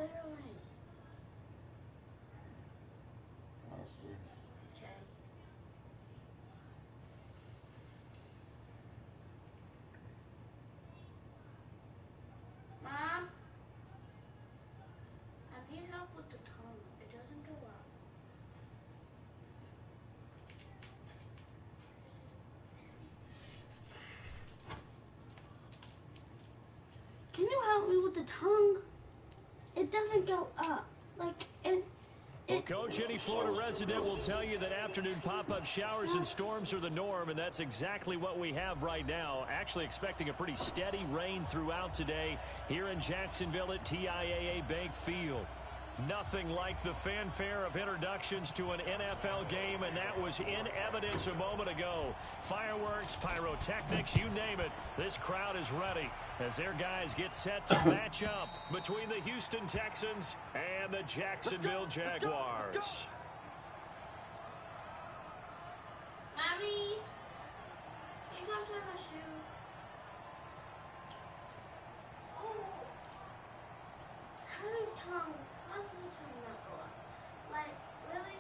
boiling. I see. Okay. Mom? I need help with the tongue. It doesn't go up. Can you help me with the tongue? It doesn't go up. Like, Well, Coach, any Florida resident will tell you that afternoon pop-up showers and storms are the norm, and that's exactly what we have right now. Actually expecting a pretty steady rain throughout today here in Jacksonville at TIAA Bank Field. Nothing like the fanfare of introductions to an NFL game, and that was in evidence a moment ago. Fireworks, pyrotechnics, you name it. This crowd is ready as their guys get set to match up between the Houston Texans and the Jacksonville Jaguars. Mommy, can you come to my shoe? Oh, how do you tongue? How does the tongue not go up? Like, really?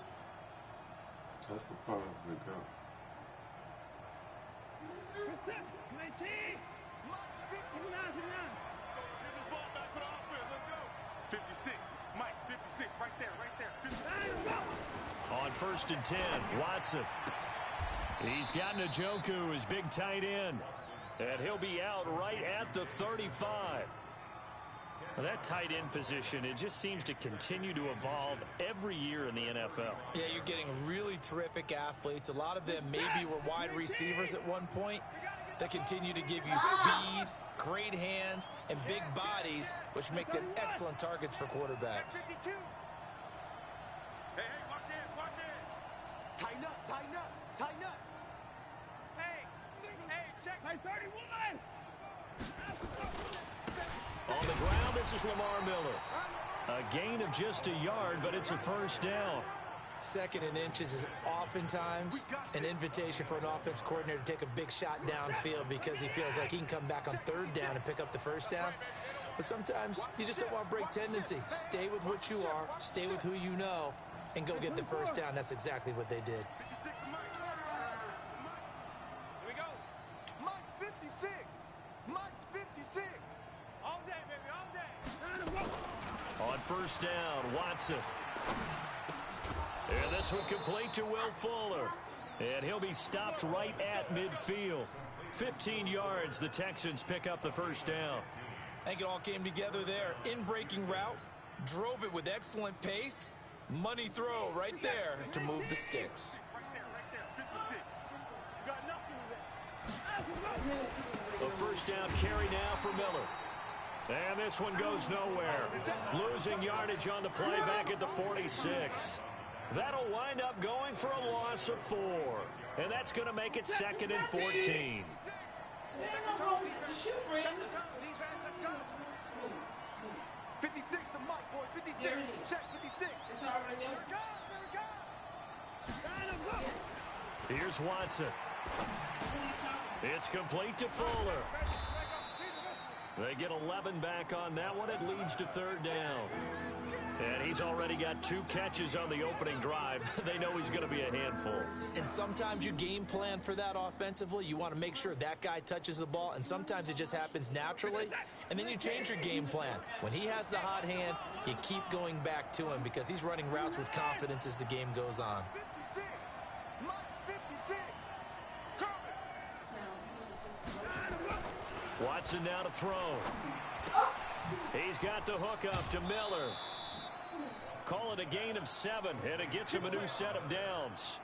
That's the part that go. Reset, 19, Mike 59. Let's get this ball back for the offense. Let's go. 56, Mike, 56, right there, 56. On 1st and 10, Watson. He's got Njoku, his big tight end. And he'll be out right at the 35. Well, that tight end position, it just seems to continue to evolve every year in the NFL. Yeah, you're getting really terrific athletes. A lot of them maybe were wide receivers at one point that continue to give you speed, great hands, and big bodies, which make them excellent targets for quarterbacks. Hey, watch it. Tighten up. Hey, check my 31. On the ground, this is Lamar Miller. A gain of just a yard, but it's a first down. 2nd and inches is oftentimes an invitation for an offense coordinator to take a big shot downfield because he feels like he can come back on 3rd down and pick up the first down. But sometimes you just don't want to break tendency. Stay with what you are, stay with who you know, and go get the first down. That's exactly what they did. Here we go. Mike's 56. Mike's 56. All day, baby, all day. On 1st down, Watson. And this one complete to Will Fuller. And he'll be stopped right at midfield. 15 yards, the Texans pick up the first down. I think it all came together there. In-breaking route, drove it with excellent pace. Money throw right there to move the sticks. Right there, 56. You got nothing with that. A first down carry now for Miller. And this one goes nowhere. Losing yardage on the play back at the 46. That'll wind up going for a loss of 4. And that's going to make it 2nd and 14. Set the tone, defense. Set the tone, defense. Let's go. 56 to Mike, boys. 56. Check 56. Here we go. Here's Watson. It's complete to Fuller. They get 11 back on that one. It leads to 3rd down. And he's already got 2 catches on the opening drive. They know he's going to be a handful. And sometimes you game plan for that offensively. You want to make sure that guy touches the ball, and sometimes it just happens naturally. And then you change your game plan. When he has the hot hand, you keep going back to him because he's running routes with confidence as the game goes on. 56. Mike's 56. Watson now to throw. He's got the hook up to Miller. Call it a gain of 7, and it gets him a new set of downs.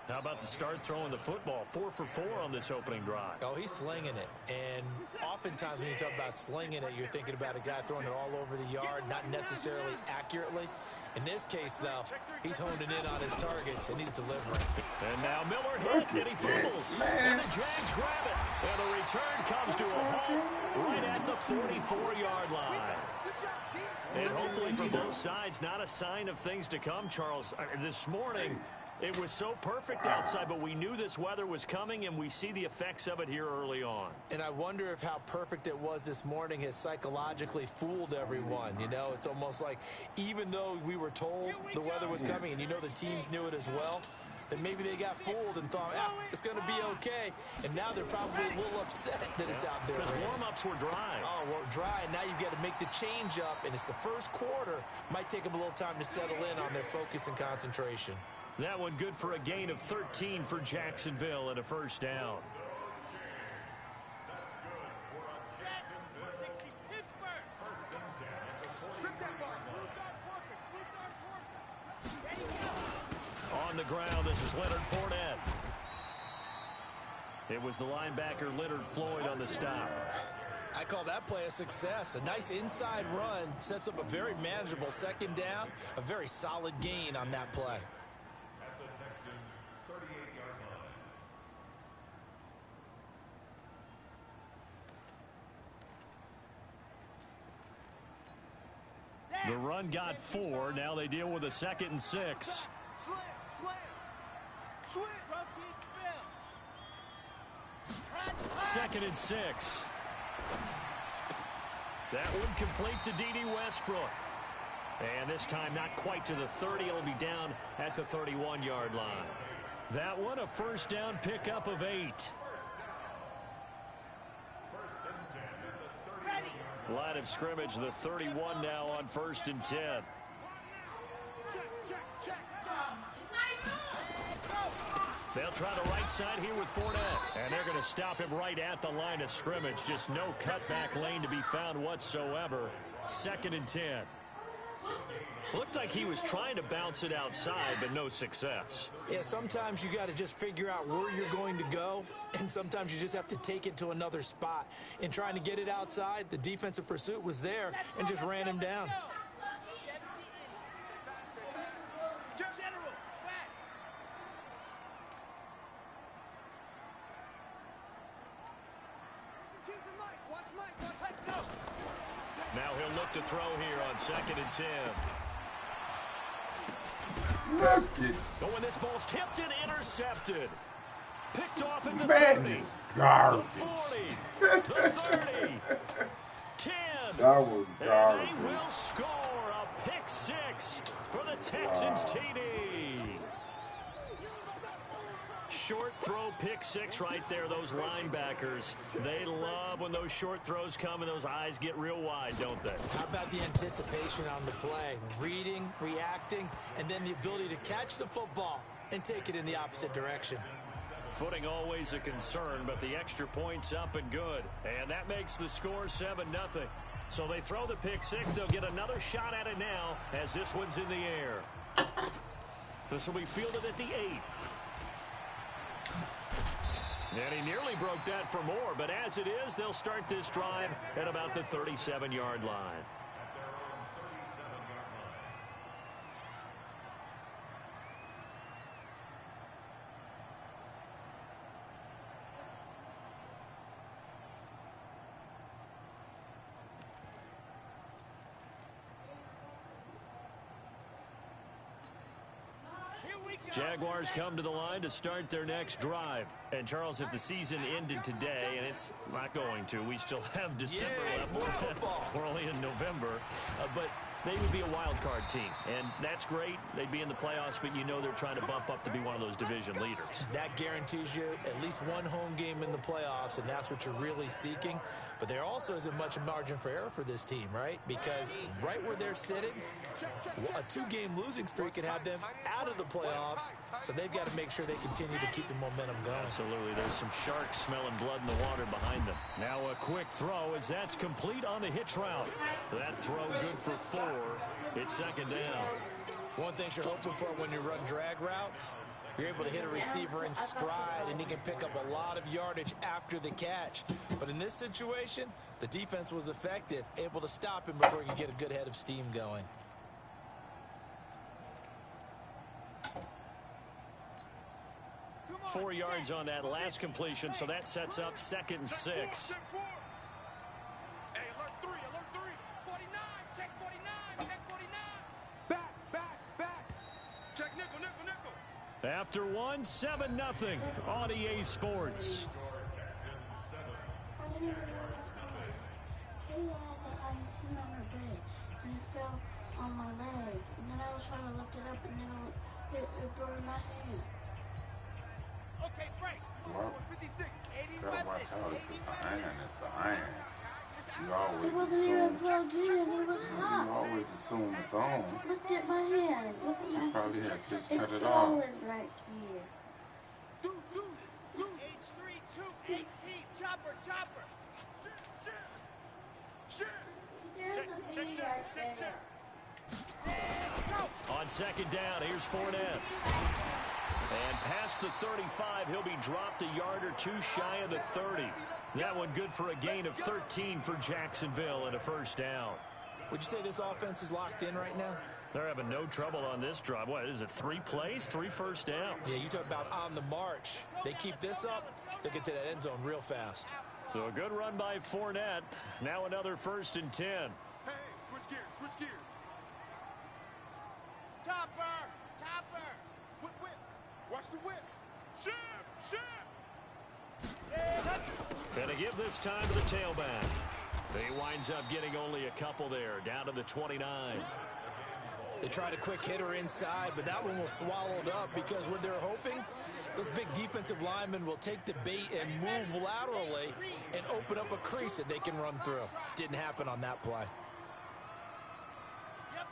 How about the start throwing the football? 4 for 4 on this opening drive. Oh, he's slinging it. And oftentimes when you talk about slinging it, you're thinking about a guy throwing it all over the yard, not necessarily accurately. In this case, though, he's honing in on his targets, and he's delivering. And now Miller hit, and he fumbles. And the Jags grab it. And the return comes to a halt right at the 44-yard line. And hopefully for both sides, not a sign of things to come, Charles. This morning, It was so perfect outside, but we knew this weather was coming, and we see the effects of it here early on. And I wonder if how perfect it was this morning has psychologically fooled everyone. You know, it's almost like even though we were told the weather was coming, and you know the teams knew it as well, then maybe they got fooled and thought, it's going to be okay. And now they're probably a little upset that it's out there. Because warm-ups were dry. Oh, well, dry, and now you've got to make the change up, and it's the first quarter. Might take them a little time to settle in on their focus and concentration. That one good for a gain of 13 for Jacksonville and a first down. On the ground, this is Leonard Fournette. It was the linebacker Leonard Floyd on the stop. I call that play a success. A nice inside run sets up a very manageable second down, a very solid gain on that play. The run got 4. Now they deal with a 2nd and 6. Second and 6. That one complete to D.D. Westbrook. And this time not quite to the 30. It'll be down at the 31-yard line. That one a first down pickup of 8. Line of scrimmage, the 31 now on 1st and 10. They'll try the right side here with Fournette. And they're going to stop him right at the line of scrimmage. Just no cutback lane to be found whatsoever. 2nd and 10. Looked like he was trying to bounce it outside, but no success. Yeah, sometimes you got to just figure out where you're going to go, and sometimes you just have to take it to another spot. In trying to get it outside, the defensive pursuit was there and just ran him down. Now he'll look to throw here on 2nd and 10. Look it. Oh, and this ball's tipped and intercepted. Picked off at the Man, 30. it's garbage. The 40. The 30. 10. That was garbage. And they will score a pick 6 for the Texans TD. Short throw pick 6 right there. Those linebackers, they love when those short throws come and those eyes get real wide, don't they? How about the anticipation on the play? Reading, reacting, and then the ability to catch the football and take it in the opposite direction. Footing always a concern, but the extra point's up and good. And that makes the score 7-0. So they throw the pick 6. They'll get another shot at it now as this one's in the air. This will be fielded at the 8. And he nearly broke that for more, but as it is, they'll start this drive at about the 37-yard line. Jaguars come to the line to start their next drive. And, Charles, if the season ended today, and it's not going to, we still have December left. We're only in November. But they would be a wild card team. And that's great. They'd be in the playoffs, but you know they're trying to bump up to be one of those division leaders. That guarantees you at least one home game in the playoffs, and that's what you're really seeking. But there also isn't much margin for error for this team, right? Because right where they're sitting, a 2-game losing streak could have them out of the playoffs, so they've got to make sure they continue to keep the momentum going. Absolutely. There's some sharks smelling blood in the water behind them. Now a quick throw as that's complete on the hitch route. That throw good for 4. It's 2nd down. One thing you're hoping for when you run drag routes, you're able to hit a receiver in stride, and he can pick up a lot of yardage after the catch. But in this situation, the defense was effective, able to stop him before he could get a good head of steam going. Four yards on that last completion, so that sets up 2nd and 6. Hey, alert 3, alert 3. 49, check 49, check 49. Back. Check nickel. After one, 7-0 on EA Sports. I didn't even know what was going on. Kayla had the IMC on her bed, and it fell on my leg. And then I was trying to lift it up, and then it burned my hand. Okay, Frank. Well, 56. 80 gotta watch out. It's the iron. It's the iron. You always It wasn't even assume. plugged in. It was You hot. always assume it's on. Look at my hand. Look at You my probably had to just cut It's it off. swollen right here. Deuce. H3218. Chopper. Shoot. There's a bee right there. On second down, here's Fournette. And past the 35, he'll be dropped a yard or two shy of the 30. That one good for a gain of 13 for Jacksonville and a first down. Would you say this offense is locked in right now? They're having no trouble on this drive. What is it, 3 plays, 3 first downs? Yeah, you talk about on the march. They keep this up, they'll get to that end zone real fast. So a good run by Fournette. Now another 1st and 10. Hey, switch gears. Chopper. Whip. Watch the whip. Shoot. And to give this time to the tailback. He winds up getting only a couple there, down to the 29. They tried a quick hitter inside, but that one was swallowed up because what they're hoping, those big defensive linemen will take the bait and move laterally and open up a crease that they can run through. Didn't happen on that play. Yep.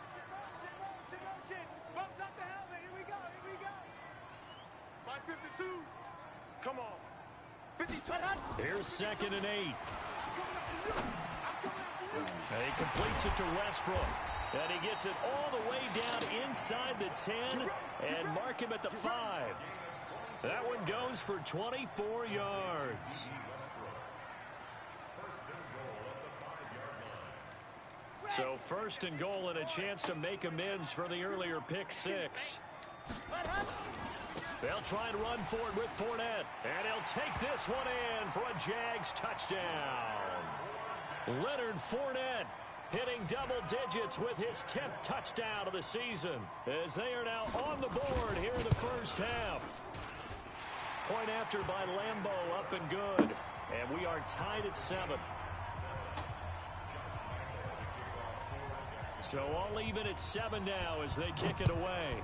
Bumps up the helmet. Here we go. 552. Come on. 52. Here's 2nd and 8. And he completes it to Westbrook. And he gets it all the way down inside the 10 and mark him at the 5. That one goes for 24 yards. So 1st and goal and a chance to make amends for the earlier pick 6. They'll try and run for it with Fournette. And he'll take this one in for a Jags touchdown. Leonard Fournette hitting double digits with his 10th touchdown of the season as they are now on the board here in the first half. Point after by Lambeau, up and good. And we are tied at 7. So all even at 7 now as they kick it away.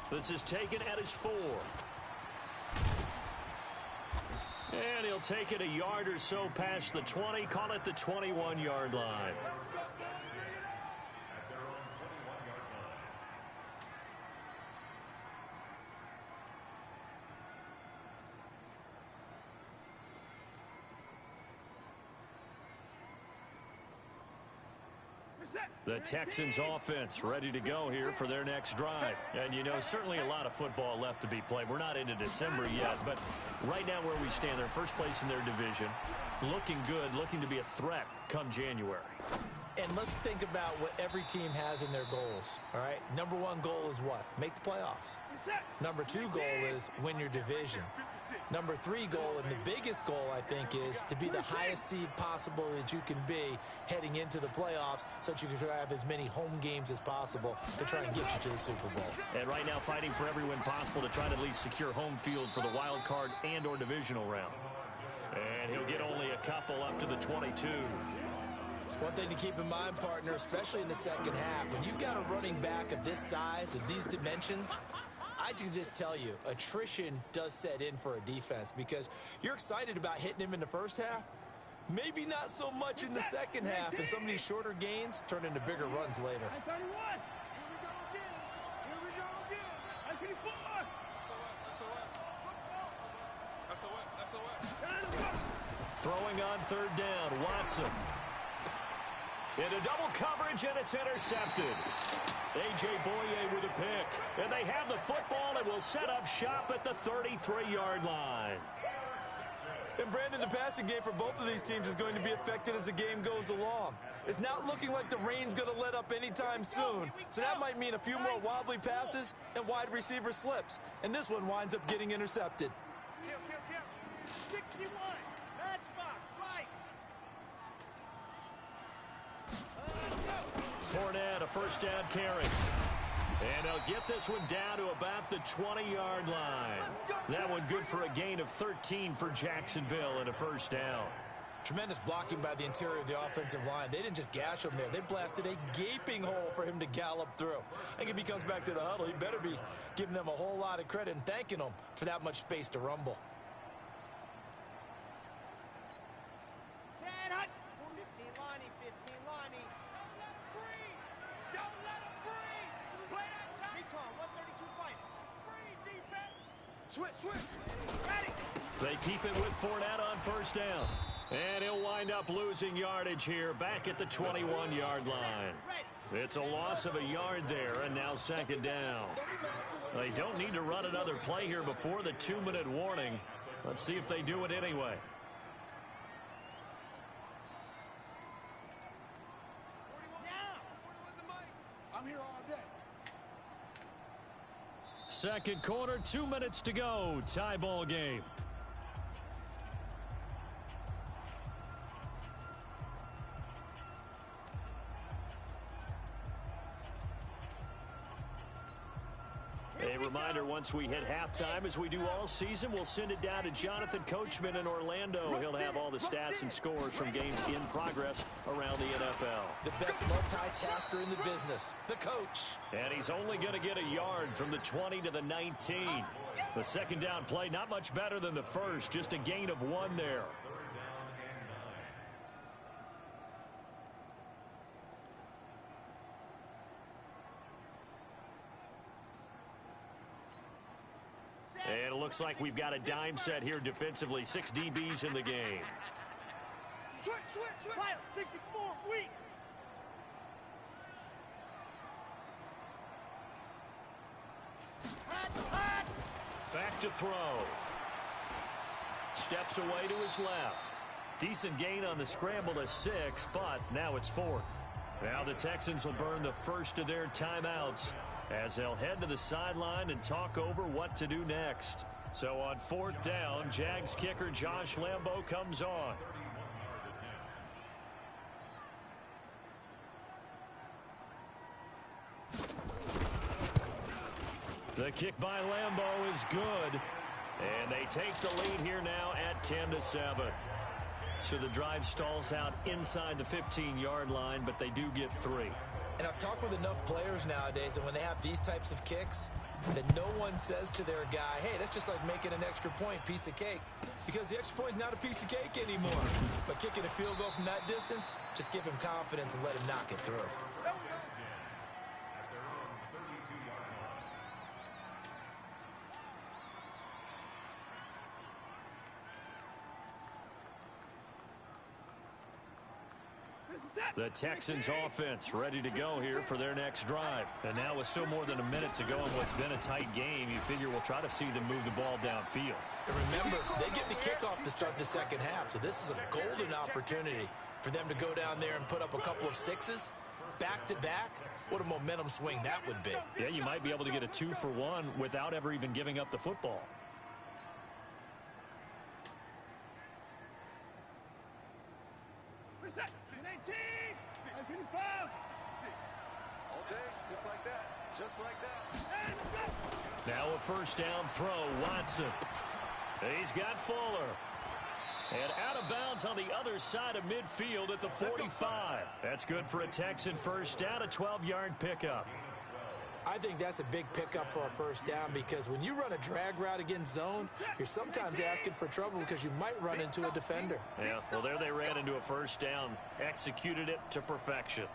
This is taken at his 4. And he'll take it a yard or so past the 20, call it the 21-yard line. The Texans offense ready to go here for their next drive. And, you know, certainly a lot of football left to be played. We're not into December yet, but right now where we stand, they're first place in their division. Looking good, looking to be a threat come January. And let's think about what every team has in their goals, all right? Number 1 goal is what? Make the playoffs. Number 2 goal is win your division. Number 3 goal, and the biggest goal, I think, is to be the highest seed possible that you can be heading into the playoffs so that you can have as many home games as possible to try and get you to the Super Bowl. And right now fighting for every win possible to try to at least secure home field for the wild card and or divisional round. And he'll get only a couple up to the 22. One thing to keep in mind, partner, especially in the second half, when you've got a running back of this size, of these dimensions, I can just tell you, attrition does set in for a defense because you're excited about hitting him in the first half, maybe not so much in the second half, and some of these shorter gains turn into bigger runs later. Here we go again. 54. Throwing on 3rd down, Watson. Into double coverage, and it's intercepted. A.J. Boye with a pick. And they have the football and will set up shop at the 33-yard line. And, Brandon, the passing game for both of these teams is going to be affected as the game goes along. It's not looking like the rain's going to let up anytime soon, so that might mean a few more wobbly passes and wide receiver slips. And this one winds up getting intercepted. 61. Matchbox, right. Fournette, a first down carry. And they'll get this one down to about the 20-yard line. That one good for a gain of 13 for Jacksonville and a first down. Tremendous blocking by the interior of the offensive line. They didn't just gash him there. They blasted a gaping hole for him to gallop through. I think if he comes back to the huddle, he better be giving them a whole lot of credit and thanking them for that much space to rumble. Set hut. 15 Lonnie, 15 Lonnie. Don't let him breathe. Play that time. Recon, 132 fighting. Breathe, defense. Switch. Ready. They keep it with Fournette on first down. And he'll wind up losing yardage here back at the 21-yard line. It's a loss of a yard there, and now second down. They don't need to run another play here before the 2-minute warning. Let's see if they do it anyway. I'm here all day. Second quarter, 2 minutes to go. Tie ball game. A reminder, once we hit halftime, as we do all season, we'll send it down to Jonathan Coachman in Orlando. He'll have all the stats and scores from games in progress around the NFL. The best multitasker in the business, the coach. And he's only going to get a yard from the 20 to the 19. The second down play, not much better than the first, just a gain of 1 there. And it looks like we've got a dime set here defensively. 6 DBs in the game. Switch. Pilot, 64, weak. Back to throw. Steps away to his left. Decent gain on the scramble to 6, but now it's 4th. Now the Texans will burn the first of their timeouts as they'll head to the sideline and talk over what to do next. So on 4th down, Jags kicker Josh Lambo comes on. The kick by Lambo is good. And they take the lead here now at 10-7. So the drive stalls out inside the 15-yard line, but they do get 3. And I've talked with enough players nowadays that when they have these types of kicks, that no one says to their guy, hey, that's just like making an extra point, piece of cake. Because the extra point is not a piece of cake anymore. But kicking a field goal from that distance, just give him confidence and let him knock it through. The Texans offense ready to go here for their next drive. And now with still more than a minute to go in what's been a tight game, you figure we'll try to see them move the ball downfield. And remember, they get the kickoff to start the second half, so this is a golden opportunity for them to go down there and put up a couple of 6s back-to-back. What a momentum swing that would be. Yeah, you might be able to get a 2-for-1 without ever even giving up the football. Now a first down throw, Watson. He's got Fuller. And out of bounds on the other side of midfield at the 45. That's good for a Texan first down, a 12-yard pickup. I think that's a big pickup for a first down because when you run a drag route against zone, you're sometimes asking for trouble because you might run into a defender. Yeah, well, there they ran into a first down, executed it to perfection.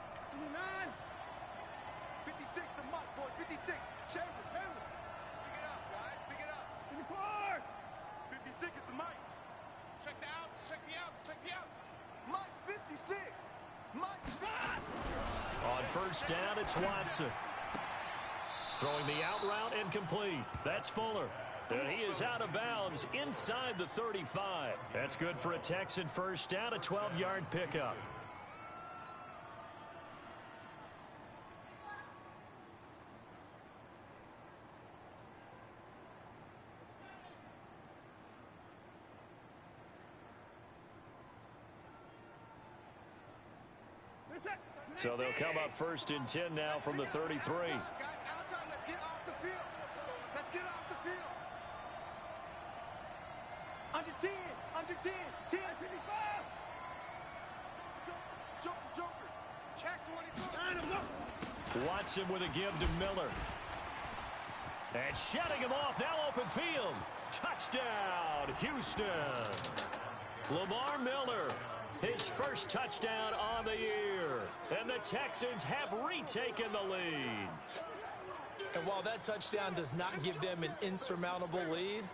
56, the Mike boy, 56. Chambers. Pick it up, guys, pick it up. 56 is the Mike. Check the outs, check the outs. Mike, 56. Mike, God! On first down, it's Watson. Throwing the out route incomplete. That's Fuller. And he is out of bounds inside the 35. That's good for a Texan first down, a 12-yard pickup. So they'll come up first and 10 now from the 33. 10, under 10, 10, 55. Joker, check 24. Watson with a give to Miller. And shutting him off, now open field. Touchdown, Houston. Lamar Miller, his first touchdown on the year. And the Texans have retaken the lead. And while that touchdown does not give them an insurmountable lead,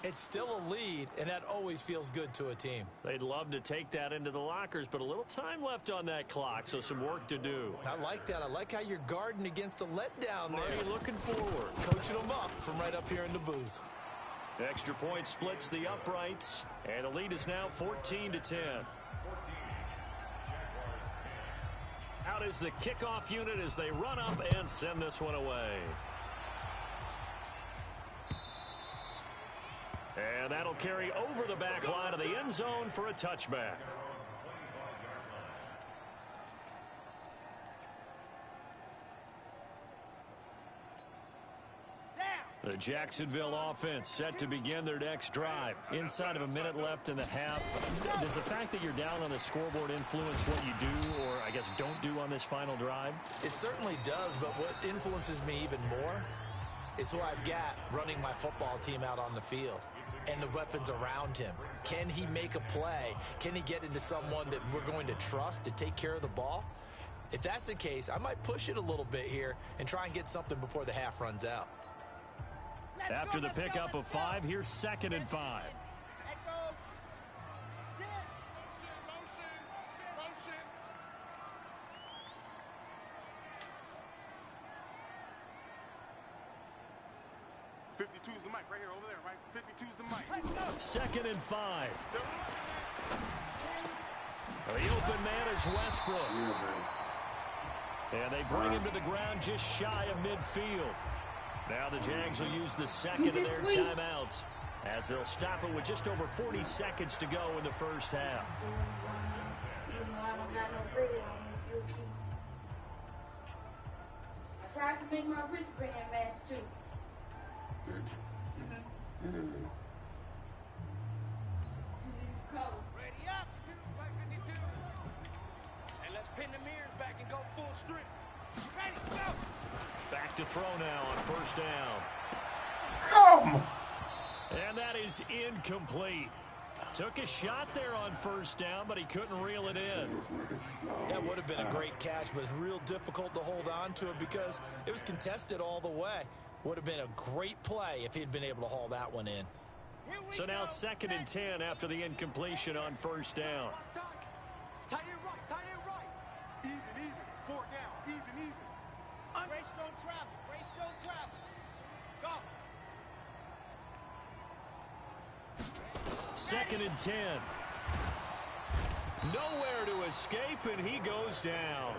it's still a lead, and that always feels good to a team. They'd love to take that into the lockers, but a little time left on that clock, so some work to do. I like that. I like how you're guarding against a letdown there. Marty looking forward. Coaching them up from right up here in the booth. Extra point splits the uprights, and the lead is now 14-10. Out is the kickoff unit as they run up and send this one away. And that'll carry over the back line of the end zone for a touchback. The Jacksonville offense set to begin their next drive. Inside of a minute left in the half. Does the fact that you're down on the scoreboard influence what you do, or I guess don't do on this final drive? It certainly does, but what influences me even more is who I've got running my football team out on the field and the weapons around him. Can he make a play? Can he get into someone that we're going to trust to take care of the ball? If that's the case, I might push it a little bit here and try and get something before the half runs out. After the pickup of 5, here's 2nd and 5. Echo. Sit. Motion. 52 is the mic right here, over there, right? 52 is the mic. 2nd and 5. The open man is Westbrook. And they bring him to the ground just shy of midfield. Now the Jags will use the second of their timeouts as they'll stop it with just over 40 seconds to go in the first half. I tried to make my wristband match too. Ready up. 52. And let's pin the mirrors back and go full strength. Ready, go. Back to throw now on first down. Come! And that is incomplete. Took a shot there on first down, but he couldn't reel it in. That would have been a great catch, but it's real difficult to hold on to it because it was contested all the way. Would have been a great play if he'd been able to haul that one in. So now 2nd and 10 after the incompletion on first down. Tie it right. Even. 4 down. Even. Race don't travel. Go. 2nd and 10. Nowhere to escape, and he goes down.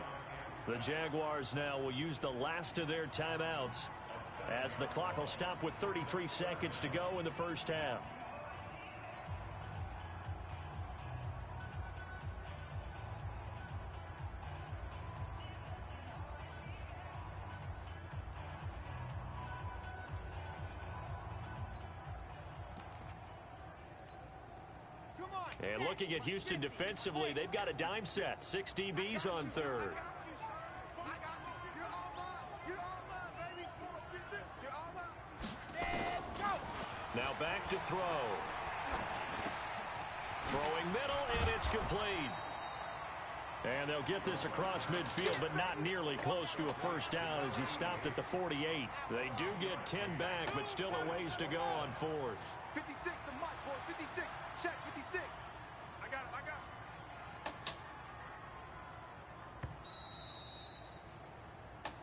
The Jaguars now will use the last of their timeouts as the clock will stop with 33 seconds to go in the first half. And looking at Houston defensively, they've got a dime set. 6 DBs on third. Now back to throw. Throwing middle, and it's complete. And they'll get this across midfield, but not nearly close to a first down as he stopped at the 48. They do get 10 back, but still a ways to go on 4th. 56, the mic, boy. 56. Check 56. I got it.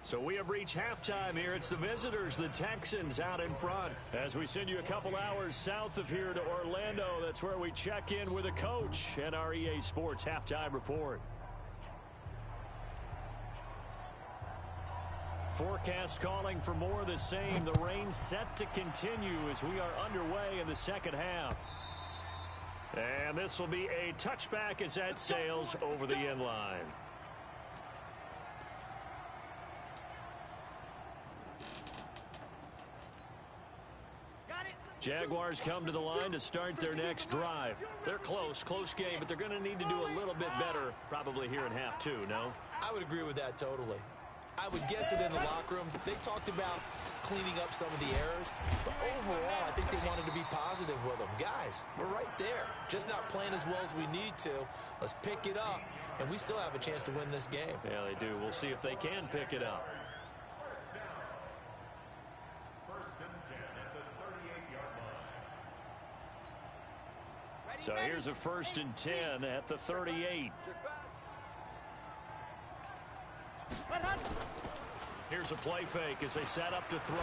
So we have reached halftime here. It's the visitors, the Texans, out in front. As we send you a couple hours south of here to Orlando, that's where we check in with a coach and our EA Sports halftime report. Forecast calling for more of the same. The rain set to continue as we are underway in the second half. And this will be a touchback as that sails over the end line. Jaguars come to the line to start their next drive. They're close game, but they're going to need to do a little bit better probably here in half two, no? I would agree with that totally. I would guess it in the locker room. They talked about cleaning up some of the errors, but overall, I think they wanted to be positive with them. Guys, we're right there. Just not playing as well as we need to. Let's pick it up, and we still have a chance to win this game. Yeah, they do. We'll see if they can pick it up. So here's a 1st and 10 at the 38. Here's a play fake as they set up to throw.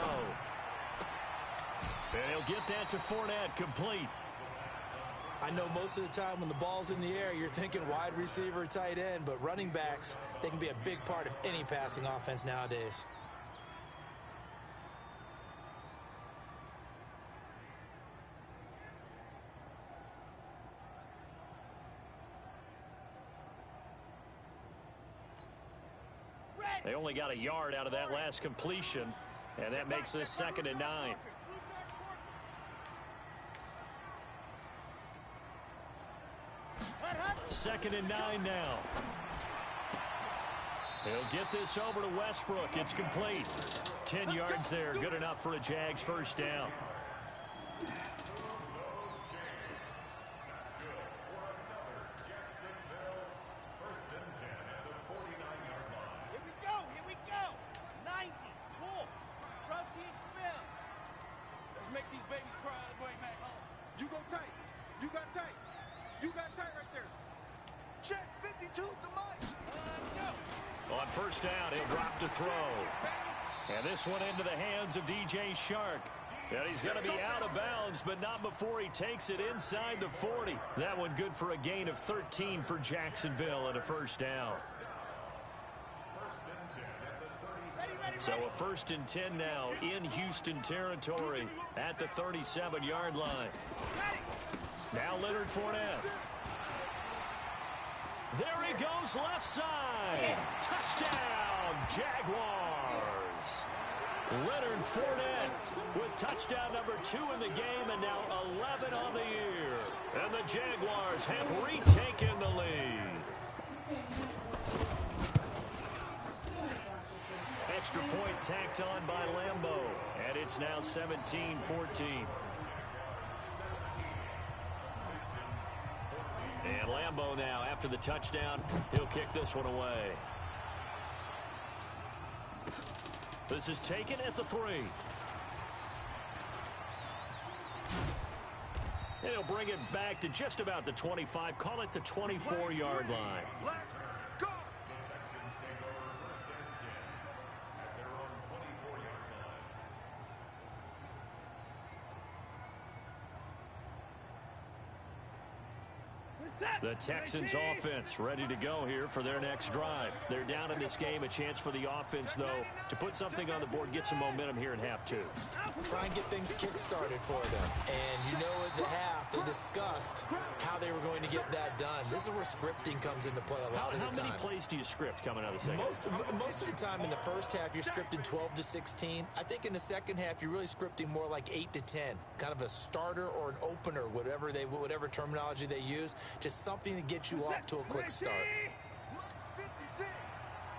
And he'll get that to Fournette, complete. I know most of the time when the ball's in the air, you're thinking wide receiver, tight end, but running backs, they can be a big part of any passing offense nowadays. They only got a yard out of that last completion, and that makes this 2nd and 9. Second and 9 now. He'll get this over to Westbrook. It's complete. 10 yards there. Good enough for a Jags 1st down. Make these babies cry all the way back home. You go tight. You got tight. You got tight right there. Check 52's the mic. Go. On 1st down, he'll drop to throw. And this one into the hands of DJ Shark. And he's going to be out of bounds, but not before he takes it inside the 40. That one good for a gain of 13 for Jacksonville and a 1st down. So a 1st and 10 now in Houston territory at the 37-yard line. Now Leonard Fournette. There he goes, left side. Touchdown, Jaguars. Leonard Fournette with touchdown number 2 in the game and now 11 on the year. And the Jaguars have retaken the lead. Extra point tacked on by Lambeau, and it's now 17-14. And Lambeau now, after the touchdown, he'll kick this one away. This is taken at the 3. And he'll bring it back to just about the 25, call it the 24-yard line. Let's go. The Texans offense ready to go here for their next drive. They're down in this game. A chance for the offense, though, to put something on the board, get some momentum here in half 2. Try and get things kick-started for them. And you know at the half, they discussed how they were going to get that done. This is where scripting comes into play a lot of the time. How many plays do you script coming out of the second? Most of the time in the first half, you're scripting 12 to 16. I think in the second half, you're really scripting more like 8 to 10. Kind of a starter or an opener, whatever terminology they use. Just something to get you off to a quick start. 56.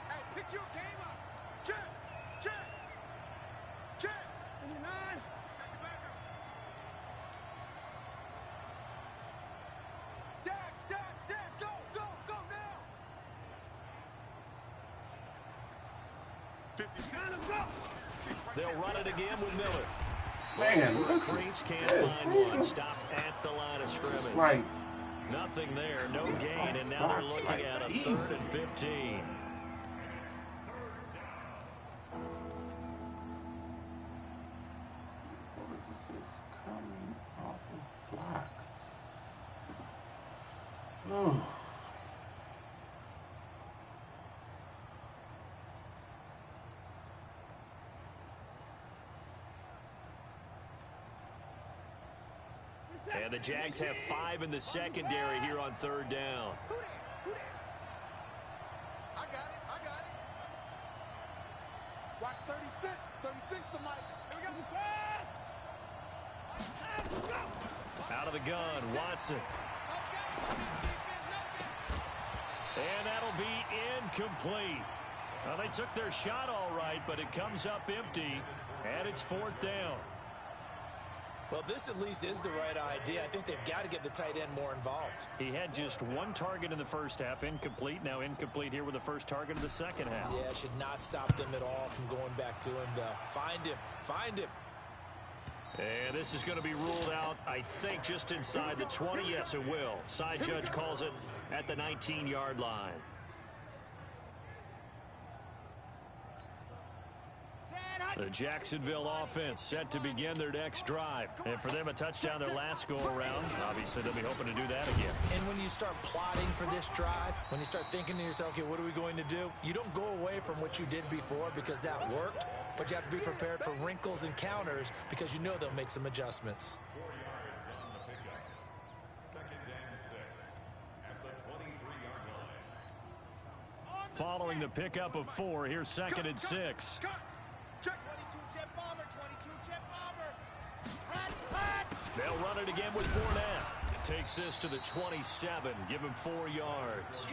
Hey, pick your game up. Check. 59. Check it back up. Dash. Go now. 56. They'll run it again with Miller. Man, look at Crease can't this. find one. Stopped at the line of scrimmage. Like, Nothing there, no gain, and now they're looking at a 3rd and 15. this is coming off of blocks. Oh. And the Jags have 5 in the secondary here on 3rd down. Who there? I got it. Watch 36. 36 the mic. Here we go. of the gun. Watson. And that'll be incomplete. Well, they took their shot all right, but it comes up empty, and it's 4th down. Well, this at least is the right idea. I think they've got to get the tight end more involved. He had just 1 target in the first half, incomplete. Now incomplete here with the first target of the second half. Yeah, should not stop them at all from going back to him, though. Find him. Find him. And this is going to be ruled out, I think, just inside the 20. Yes, it will. Side judge calls it at the 19-yard line. The Jacksonville offense set to begin their next drive. And for them, a touchdown their last go-around. Obviously, they'll be hoping to do that again. And when you start plotting for this drive, when you start thinking to yourself, okay, what are we going to do? You don't go away from what you did before because that worked, but you have to be prepared for wrinkles and counters because you know they'll make some adjustments. 4 yards on the pickup. 2nd and 6 at the 23-yard line. Following the pickup of 4, here's 2nd and 6. 22 jet bomber, 22 jet bomber. They'll run it again with Fournette. Takes this to the 27. Give him 4 yards.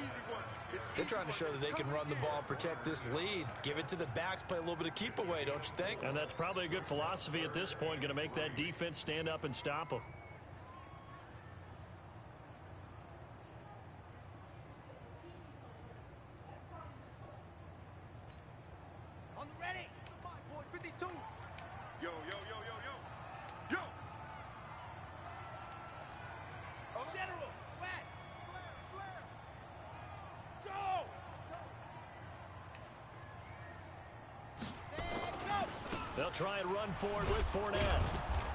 They're trying to show that they can run the ball and protect this lead. Give it to the backs, play a little bit of keep away, don't you think? And that's probably a good philosophy at this point. Going to make that defense stand up and stop them. On the ready. 5 boys, 52. Yo, yo, yo, yo, yo. Yo. Oh, General, West. Flare. Go. Set, go. They'll try and run forward with Fournette.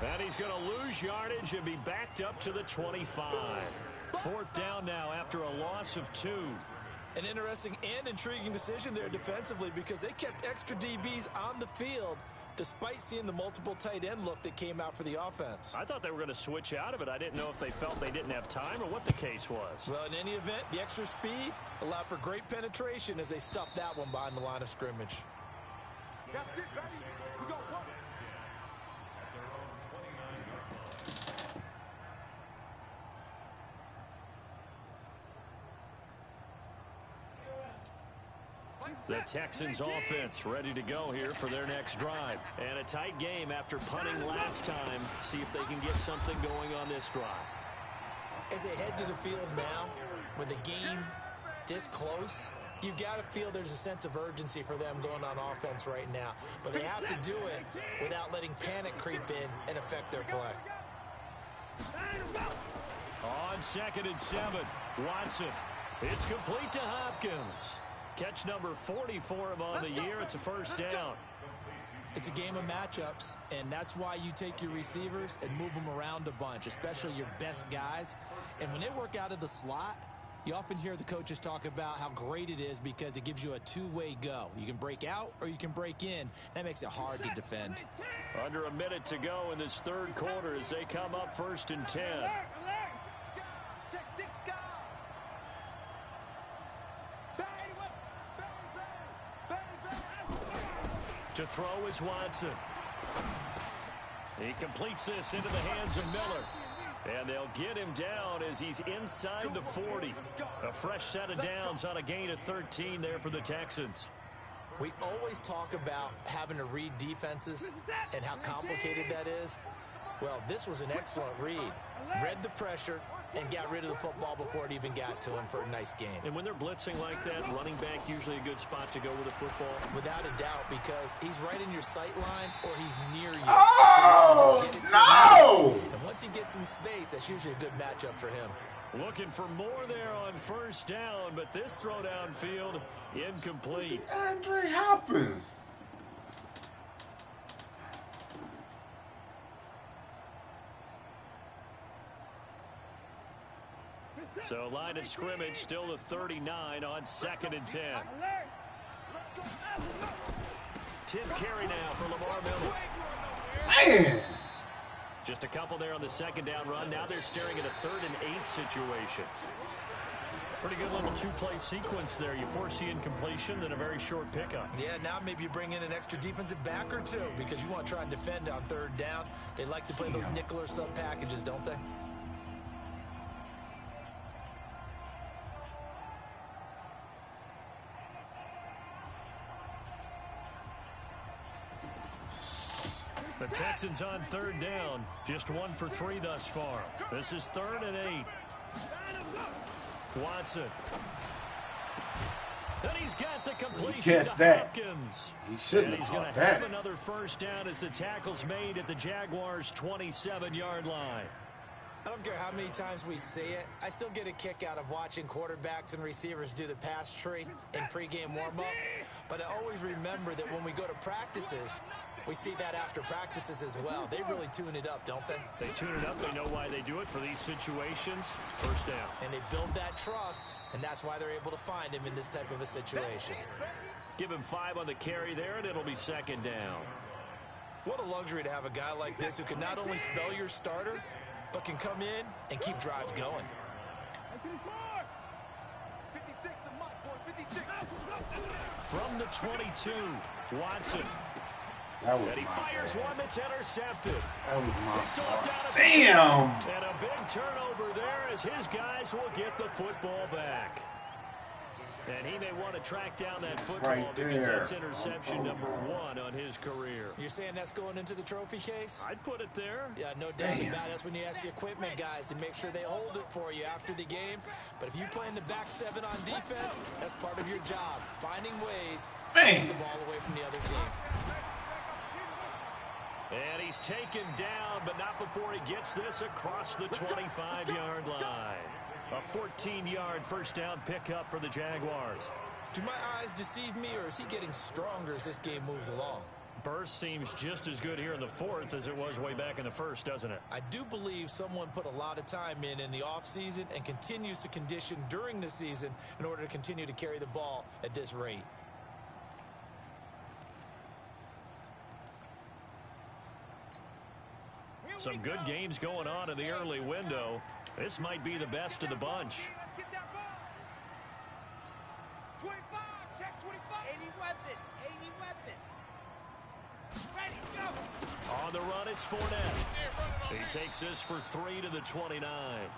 And he's going to lose yardage and be backed up to the 25. 4th down now after a loss of 2. An interesting and intriguing decision there defensively because they kept extra DBs on the field despite seeing the multiple tight end look that came out for the offense. I thought they were going to switch out of it. I didn't know if they felt they didn't have time or what the case was. Well, in any event, the extra speed allowed for great penetration as they stuffed that one behind the line of scrimmage. That's it, baby. We go one. The Texans offense ready to go here for their next drive. And a tight game after punting last time. See if they can get something going on this drive. As they head to the field now, with the game this close, you've got to feel there's a sense of urgency for them going on offense right now. But they have to do it without letting panic creep in and affect their play. On 2nd and 7, Watson. It's complete to Hopkins. Catch number 40 for him on the year. It's a 1st down. It's a game of matchups, and that's why you take your receivers and move them around a bunch, especially your best guys. And when they work out of the slot, you often hear the coaches talk about how great it is because it gives you a two-way go. You can break out or you can break in. That makes it hard to defend. Under a minute to go in this 3rd quarter as they come up 1st and 10. To throw is Watson. He completes this into the hands of Miller. And they'll get him down as he's inside the 40. A fresh set of downs on a gain of 13 there for the Texans. We always talk about having to read defenses and how complicated that is. Well, this was an excellent read. Read the pressure and got rid of the football before it even got to him for a nice game. And when they're blitzing like that, running back usually a good spot to go with the football. Without a doubt, because he's right in your sight line or he's near you. Oh, so no! And once he gets in space, that's usually a good matchup for him. Looking for more there on 1st down, but this throw downfield incomplete. Andre Hopkins. So line of scrimmage still the 39 on 2nd and 10. 10th carry now for Lamar Miller. Man. Just a couple there on the 2nd down run. Now they're staring at a 3rd and 8 situation. Pretty good little 2-play sequence there. You force the incompletion, then a very short pickup. Yeah, now maybe you bring in an extra defensive back or two, because you want to try and defend on 3rd down. They like to play those nickel or sub packages, don't they? The Texans on third down. Just 1 for 3 thus far. This is 3rd and 8. Watson. And he's got the completion to Hopkins. He shouldn't and he's going to have another first down as the tackle's made at the Jaguars' 27-yard line. I don't care how many times we see it. I still get a kick out of watching quarterbacks and receivers do the pass tree in pregame warm-up. But I always remember that when we go to practices, we see that after practices as well. They really tune it up, don't they? They tune it up. They know why they do it for these situations. First down. And they build that trust, and that's why they're able to find him in this type of a situation. Give him 5 on the carry there, and it'll be 2nd down. What a luxury to have a guy like this who can not only spell your starter, but can come in and keep drives going. 56 to Mike, boy, 56. From the 22, Watson. And he fires one that's intercepted. That was my fault. Damn! And a big turnover there as his guys will get the football back. And he may want to track down that football right because there. that's interception number 1 on his career. You're saying that's going into the trophy case? I'd put it there. Yeah, no doubt about it. That's when you ask the equipment guys to make sure they hold it for you after the game. But if you play in the back 7 on defense, that's part of your job. Finding ways to get the ball away from the other team. And he's taken down, but not before he gets this across the 25-yard line. A 14-yard first down pickup for the Jaguars. Do my eyes deceive me, or is he getting stronger as this game moves along? Burst seems just as good here in the 4th as it was way back in the 1st, doesn't it? I do believe someone put a lot of time in the offseason and continues to condition during the season in order to continue to carry the ball at this rate. Some good games going on in the early window. This might be the best of the bunch. 25, check 25. 80 weapon, 80 weapon. Ready, go. On the run, it's Fournette. He takes this for 3 to the 29.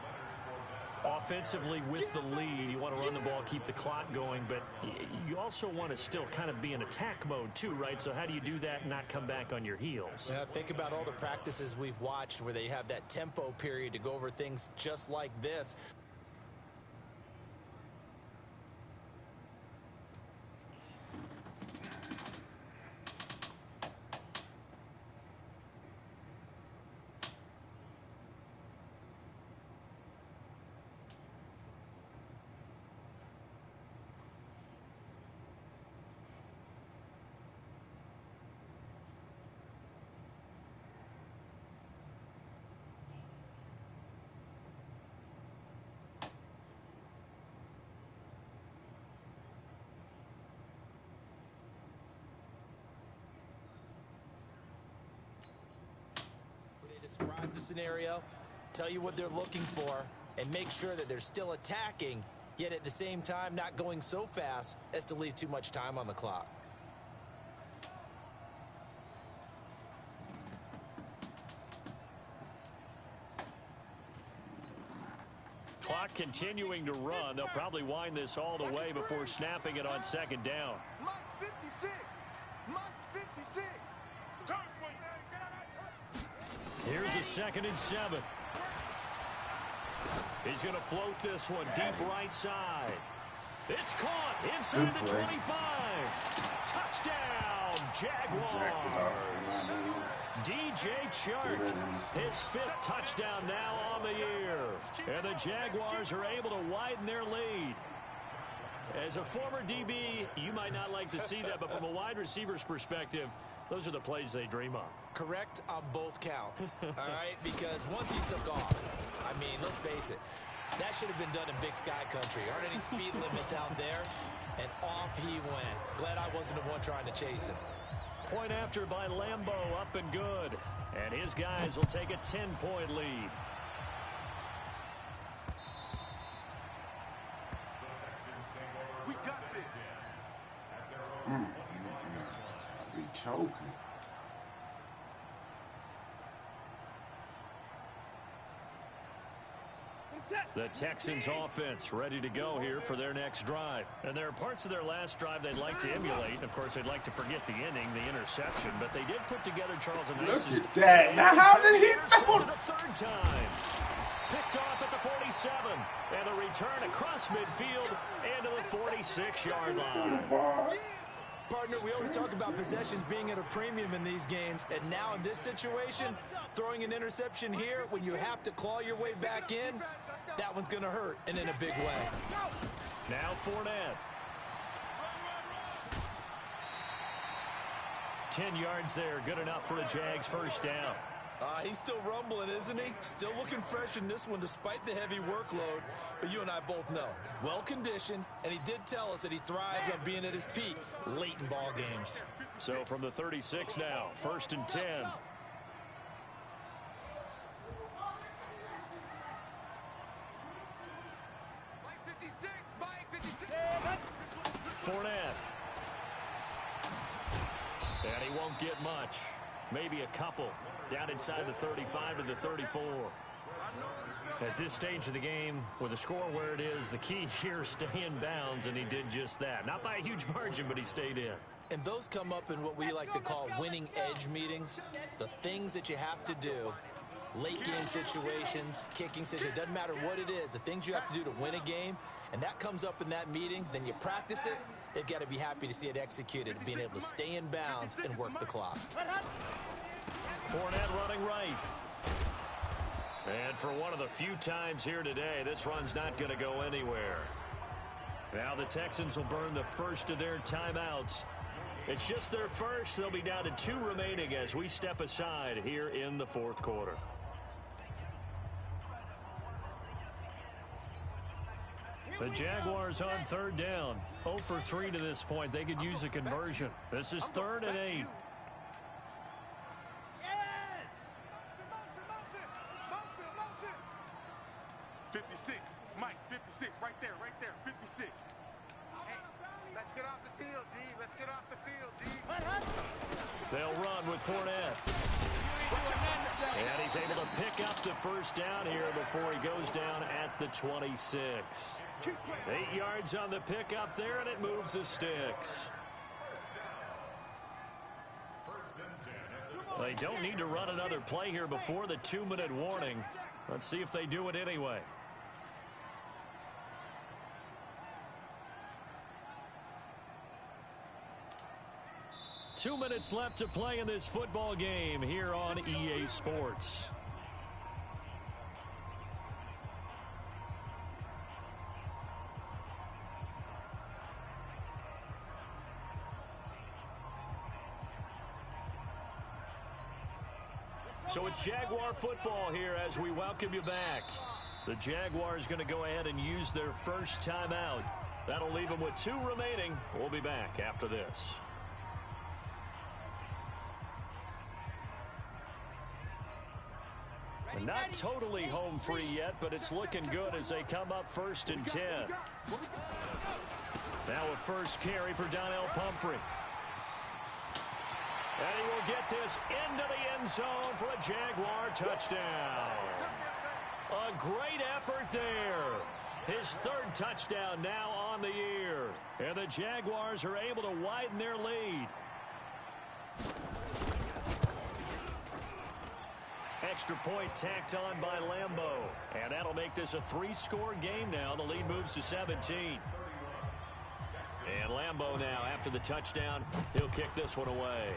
Offensively with the lead, you want to run the ball, keep the clock going, but you also want to still kind of be in attack mode too, right? So how do you do that and not come back on your heels? Yeah, think about all the practices we've watched where they have that tempo period to go over things just like this. Describe the scenario, tell you what they're looking for, and make sure that they're still attacking, yet at the same time not going so fast as to leave too much time on the clock. Clock continuing to run. They'll probably wind this all the way before snapping it on 2nd down. Mike's 56. Mike's 56. Here's a 2nd and 7. He's going to float this one deep right side. It's caught inside the 25. Touchdown, Jaguars. DJ Chark, his 5th touchdown now on the year. And the Jaguars are able to widen their lead. As a former DB, you might not like to see that, but from a wide receiver's perspective, those are the plays they dream of. Correct on both counts, all right? Because once he took off, I mean, let's face it, that should have been done in Big Sky Country. Aren't any speed limits out there? And off he went. Glad I wasn't the one trying to chase him. Point after by Lambo, up and good. And his guys will take a 10-point lead. We got this. Be choking. The Texans offense ready to go here for their next drive. And there are parts of their last drive they'd like to emulate. Of course, they'd like to forget the inning, the interception. But they did put together, Charles, a nice... Look at that. Now, how did he throw? The third time. Picked off at the 47. And a return across midfield and to the 46-yard line. Partner, we always talk about possessions being at a premium in these games, and now in this situation, throwing an interception here when you have to claw your way back in, that one's going to hurt, and in a big way. Now Fournette. 10 yards there, good enough for a Jags first down. He's still rumbling, isn't he? Still looking fresh in this one despite the heavy workload. But you and I both know, well-conditioned, and he did tell us that he thrives on being at his peak late in ball games. So from the 36 now, 1st and 10. Fournette. And he won't get much. Maybe a couple. Down inside the 35 to the 34. At this stage of the game, with the score where it is, the key here, stay in bounds, and he did just that. Not by a huge margin, but he stayed in. And those come up in what we like to call winning edge meetings. The things that you have to do, late game situations, kicking situations, doesn't matter what it is, the things you have to do to win a game, and that comes up in that meeting, then you practice it. They've got to be happy to see it executed, being able to stay in bounds and work the clock. Fournette running right. And for one of the few times here today, this run's not going to go anywhere. Now the Texans will burn the first of their timeouts. It's just their first. They'll be down to 2 remaining as we step aside here in the 4th quarter. The Jaguars on 3rd down. 0 for 3 to this point. They could use a conversion. This is 3rd and 8. 56, Mike, 56, right there, 56. Hey, let's get off the field, D. Let's get off the field, D. They'll run with Fournette. And he's able to pick up the first down here before he goes down at the 26. 8 yards on the pickup there, and it moves the sticks. They don't need to run another play here before the 2-minute warning. Let's see if they do it anyway. Two minutes left to play in this football game here on EA Sports. So it's Jaguar football here as we welcome you back. The Jaguars going to go ahead and use their first timeout. That'll leave them with 2 remaining. We'll be back after this. Not totally home free yet, but it's looking good as they come up 1st and 10. Now a first carry for Donnell Pumphrey. And he will get this into the end zone for a Jaguar touchdown. A great effort there. His 3rd touchdown now on the year. And the Jaguars are able to widen their lead. Extra point tacked on by Lambo. And that'll make this a 3-score game now. The lead moves to 17. And Lambo now, after the touchdown, he'll kick this one away.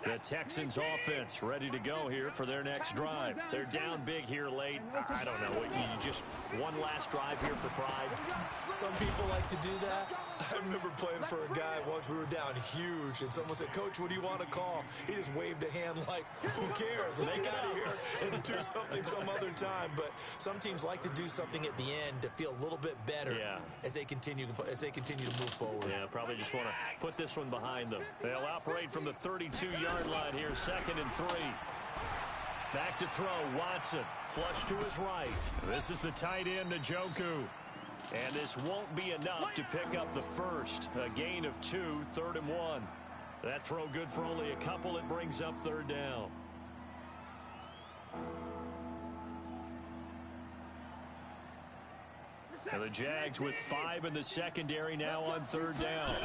The Texans offense ready to go here for their next drive. They're down big here late. I don't know. You just one last drive here for pride. Some people like to do that. I remember playing for a guy once. We were down huge, and someone said, "Coach, what do you want to call?" He just waved a hand like, "Who cares? Let's get out of here and do something some other time." But some teams like to do something at the end to feel a little bit better as they continue to move forward. Yeah, probably just want to put this one behind them. They'll operate from the 32-yard line here, 2nd and 3. Back to throw, Watson. Flush to his right. This is the tight end, Njoku. And this won't be enough to pick up the first. A gain of 2, 3rd and 1. That throw good for only a couple. It brings up 3rd down. And the Jags with 5 in the secondary now on 3rd down.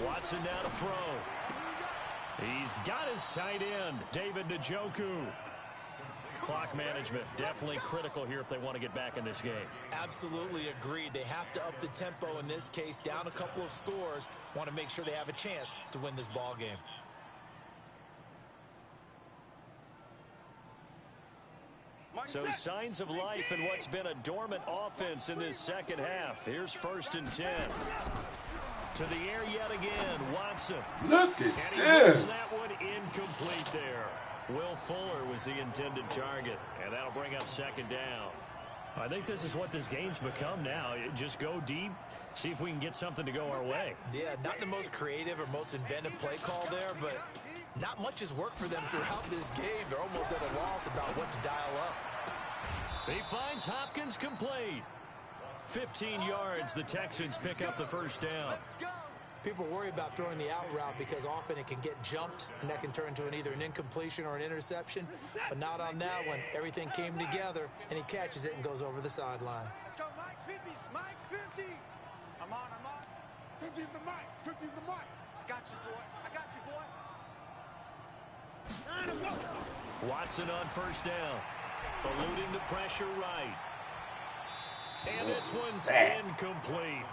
Watson now to throw. He's got his tight end, David Njoku. Clock management definitely critical here if they want to get back in this game. Absolutely agreed. They have to up the tempo in this case, down a couple of scores. Want to make sure they have a chance to win this ball game. So signs of life in what's been a dormant offense in this second half. Here's 1st and 10. To the air yet again, Watson. Look at and he this. That one incomplete there. Will Fuller was the intended target, and that'll bring up 2nd down. I think this is what this game's become now. Just go deep, see if we can get something to go our way. Yeah, not the most creative or most inventive play call there, but not much has worked for them throughout this game. They're almost at a loss about what to dial up. He finds Hopkins complete. 15 yards, the Texans pick up the 1st down. People worry about throwing the out route because often it can get jumped, and that can turn into either an incompletion or an interception. But not on that one. Everything came together, and he catches it and goes over the sideline. Let's go, Mike 50. Mike 50. I'm on. 50's the Mike. 50's the Mike. I got you, boy. Watson on 1st down. Eluding the pressure right. And this one's incomplete.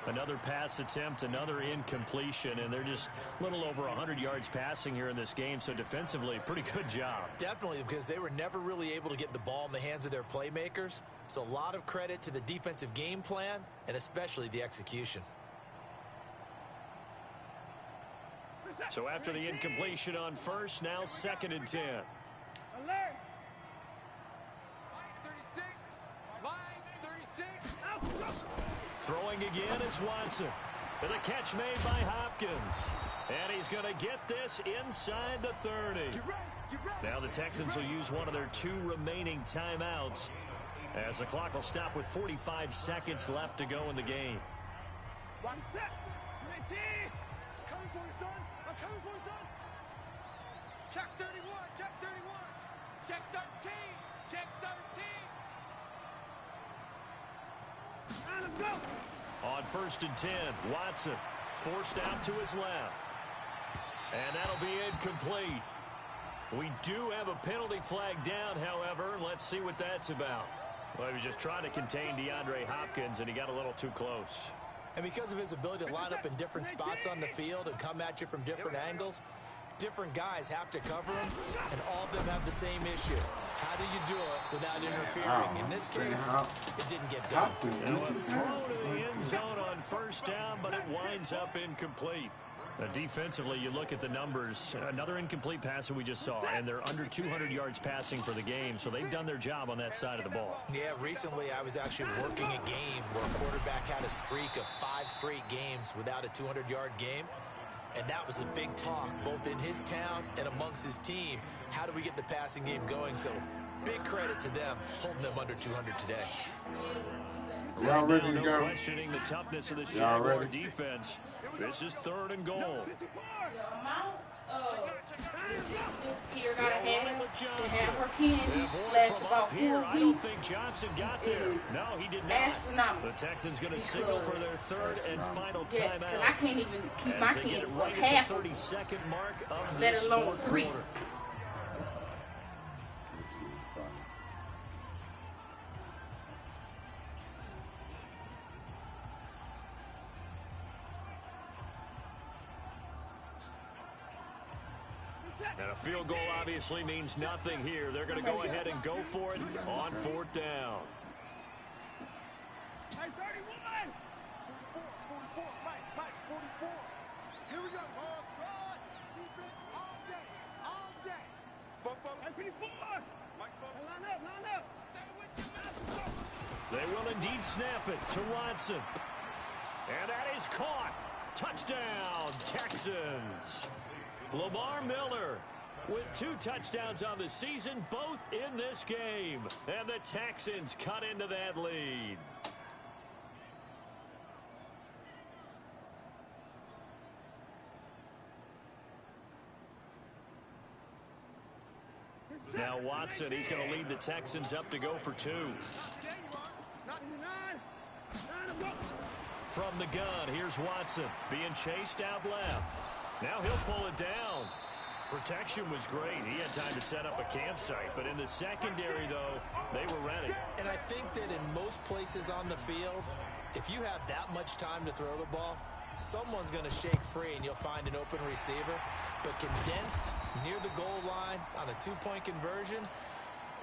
Another pass attempt, another incompletion, and they're just a little over 100 yards passing here in this game, so defensively, pretty good job. Definitely, because they were never really able to get the ball in the hands of their playmakers, so a lot of credit to the defensive game plan, and especially the execution. So after the incompletion on 1st, now 2nd and 10. Alert! Mike 36. Mike 36. Throwing again is Watson. And the catch made by Hopkins. And he's going to get this inside the 30. Now the Texans will use one of their 2 remaining timeouts as the clock will stop with 45 seconds left to go in the game. 1 set. 19. Coming for you, son. I'm coming for you, son. Check 31. Check 31. Check 13. Check 13. Let's go. On 1st and 10, Watson forced out to his left. And that'll be incomplete. We do have a penalty flag down, however. Let's see what that's about. Well, he was just trying to contain DeAndre Hopkins, and he got a little too close. And because of his ability to line up in different spots on the field and come at you from different angles, different guys have to cover him, and all of them have the same issue. How do you do it without interfering? In this case, it didn't get done. Now a throw to the end zone on 1st down, but it winds up incomplete. Defensively, you look at the numbers. Another incomplete pass that we just saw, and they're under 200 yards passing for the game, so they've done their job on that side of the ball. Yeah, recently I was actually working a game where a quarterback had a streak of 5 straight games without a 200-yard game. And that was a big talk, both in his town and amongst his team. How do we get the passing game going? So big credit to them, holding them under 200 today. Y'all ready to go? Questioning the toughness of the Jaguar defense. This is 3rd and goal. Peter got ahead to have her kin last about 4 weeks. I don't think Johnson got there. No, he did not. Astronomical. The Texans going to signal for their 3rd and final Yes, timeout. I can't even keep my As they get kid it for right half at of the 32nd mark of let this alone 4th 3. quarter. And a field goal obviously means nothing here. They're going to go ahead and go for it on 4th down. Hey, 31! 44, Mike, 44. Here we go. Ball try. Defense all day. All day. Hey, 54! Mike's ball. Hey, line up. Stay with your master. They will indeed snap it to Watson. And that is caught. Touchdown, Texans. Lamar Miller with 2 touchdowns on the season, both in this game. And the Texans cut into that lead. Now Watson, he's going to lead the Texans up to go for 2. From the gun, here's Watson being chased out left. Now he'll pull it down. Protection was great. He had time to set up a campsite. But in the secondary, though, they were ready. And I think that in most places on the field, if you have that much time to throw the ball, someone's going to shake free and you'll find an open receiver. But condensed near the goal line on a 2-point conversion,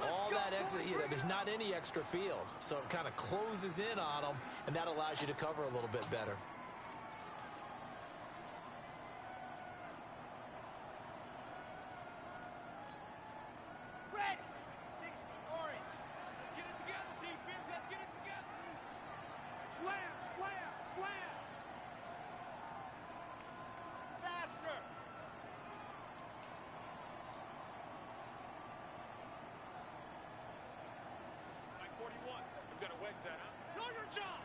all that extra, there's not any extra field. So it kind of closes in on them, and that allows you to cover a little bit better. Red, 60, orange. Let's get it together, defense. Let's get it together. Slam. Faster. Mike 41. We've got to wedge that, huh? Know your job.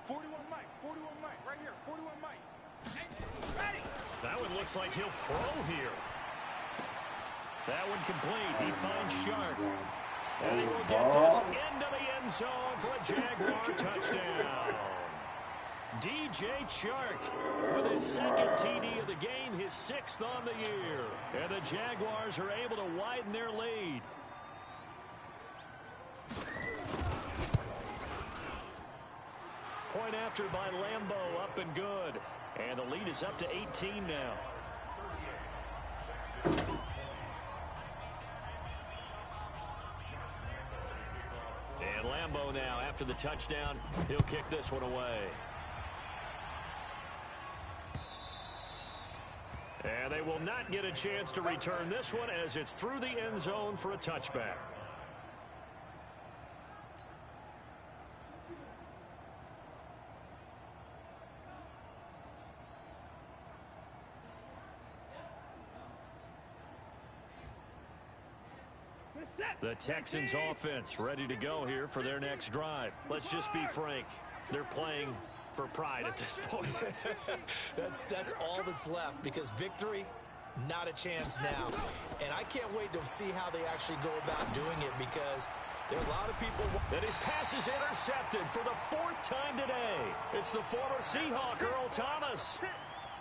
41 Mike. Right here. 41 Mike. Hey, ready. That one looks like he'll throw here. That one complete. He finds Sharp. And he will get this into the end zone for a Jaguar touchdown. DJ Chark with his 2nd TD of the game, his 6th on the year. And the Jaguars are able to widen their lead. Point after by Lambeau, up and good. And the lead is up to 18 now. And Lambeau now, after the touchdown, he'll kick this one away. And they will not get a chance to return this one as it's through the end zone for a touchback. The Texans offense ready to go here for their next drive. Let's just be frank. They're playing for pride at this point. That's all that's left, because victory, not a chance now. And I can't wait to see how they actually go about doing it, because there are a lot of people. And his pass is intercepted for the 4th time today. It's the former Seahawk, Earl Thomas.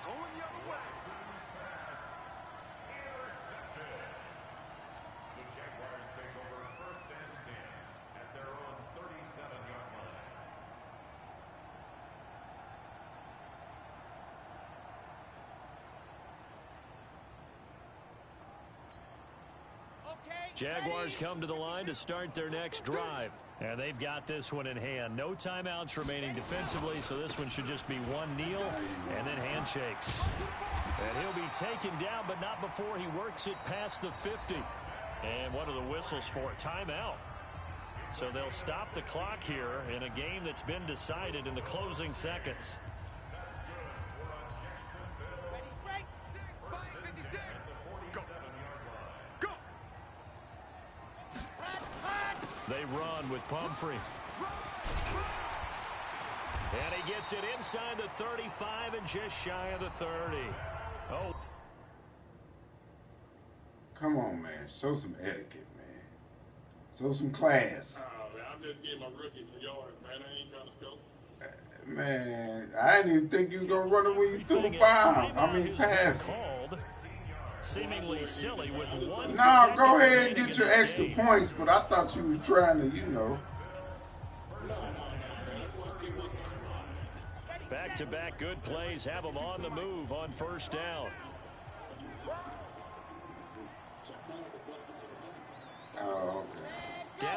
Going the other way. The Jaguars take over 1st and 10 at their own 37-yard line. Jaguars come to the line to start their next drive. And they've got this one in hand. No timeouts remaining defensively, so this one should just be one kneel and then handshakes. And he'll be taken down, but not before he works it past the 50. And what are the whistles for? Timeout. So they'll stop the clock here in a game that's been decided in the closing seconds. Ready, break. 6, 5, 56. Go. Go. They run with Pumphrey. And he gets it inside the 35 and just shy of the 30. Oh. Come on, man. Show some etiquette, man. Show some class. Man, I'm just getting my rookies some yards, man. I ain't trying to scope. Man, I didn't even think you were going to run it when you threw a bomb. Pass. Seemingly silly with 1 No, second go ahead and remaining get in your this extra game. points, but I thought you was trying to, you know. Back-to-back good plays have them on the move on 1st down.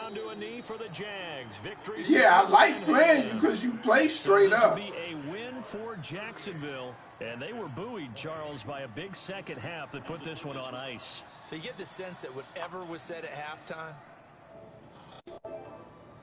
down to a knee for the Jags. Victory. Yeah, I like playing you because you play straight this up. Will be a win for Jacksonville, and they were buoyed, Charles, by a big second half that put this one on ice. So you get the sense that whatever was said at halftime